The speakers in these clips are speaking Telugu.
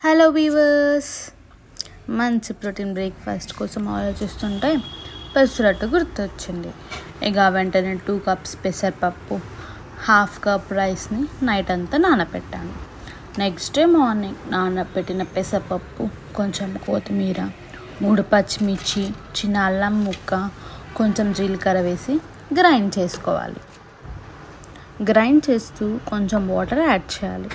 హలో వీవర్స్, మంచి ప్రోటీన్ బ్రేక్ఫాస్ట్ కోసం ఆలోచిస్తుంటే పెసరట్టు గుర్తొచ్చింది. ఇక వెంటనే 2 కప్స్ పెసరపప్పు, 1/2 కప్ రైస్ని నైట్ అంతా నానబెట్టాను. నెక్స్ట్ డే మార్నింగ్ నానబెట్టిన పెసరపప్పు, కొంచెం కొత్తిమీర, 3 పచ్చిమిర్చి, చిన్న అల్లం ముక్క, కొంచెం జీలకర్ర వేసి గ్రైండ్ చేసుకోవాలి. గ్రైండ్ చేస్తూ కొంచెం వాటర్ యాడ్ చేయాలి.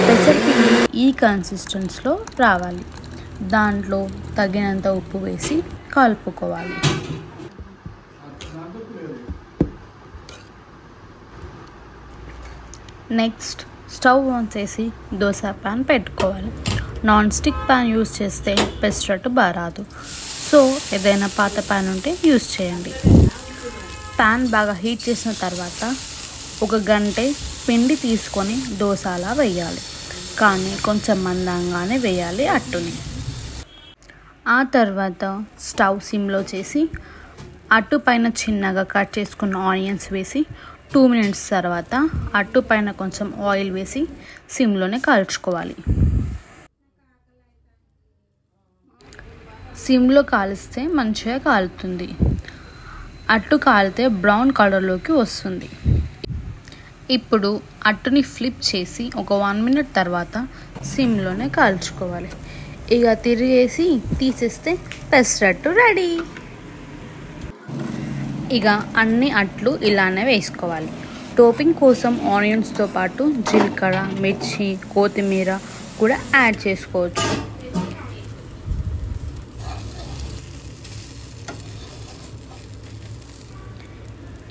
పెసరపిండి ఈ కన్సిస్టెన్సీలో రావాలి. దాంట్లో తగినంత ఉప్పు వేసి కలుపుకోవాలి. నెక్స్ట్ స్టవ్ ఆన్ చేసి దోశ ప్యాన్ పెట్టుకోవాలి. నాన్ స్టిక్ ప్యాన్ యూస్ చేస్తే పెసరట్టు బాగా రాదు. సో ఏదైనా పాత ప్యాన్ ఉంటే యూస్ చేయండి. ప్యాన్ బాగా హీట్ చేసిన తర్వాత 1 గంట పిండి తీసుకొని దోశలా వేయాలి. కానీ కొంచెం మందంగానే వేయాలి అట్టుని. ఆ తర్వాత స్టవ్ సిమ్లో చేసి అట్టు పైన చిన్నగా కట్ చేసుకున్న ఆనియన్స్ వేసి 2 మినిట్స్ తర్వాత అట్టు పైన కొంచెం ఆయిల్ వేసి సిమ్లోనే కాల్చుకోవాలి. సిమ్లో కాలిస్తే మంచిగా కాలుతుంది. అట్టు కాలితే బ్రౌన్ కలర్లోకి వస్తుంది. ఇప్పుడు అట్టుని ఫ్లిప్ చేసి ఒక 1 మినిట్ తర్వాత సిమ్లోనే కాల్చుకోవాలి. ఇక తిరిగేసి తీసేస్తే పెసరట్టు రెడీ. ఇక అన్ని అట్లు ఇలానే వేసుకోవాలి. టోపింగ్ కోసం ఆనియన్స్తో పాటు జీలకర్ర, మిర్చి, కొత్తిమీర కూడా యాడ్ చేసుకోవచ్చు.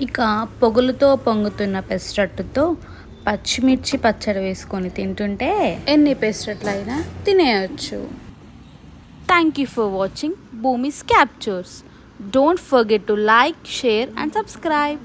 ఇక పొగులుతో పొంగుతున్న పెసరట్టుతో పచ్చిమిర్చి పచ్చడి వేసుకొని తింటుంటే ఎన్ని పెసరట్లైనా తినేయచ్చు. Thank you for watching Bhoomi's captures. Don't forget to like, share and subscribe.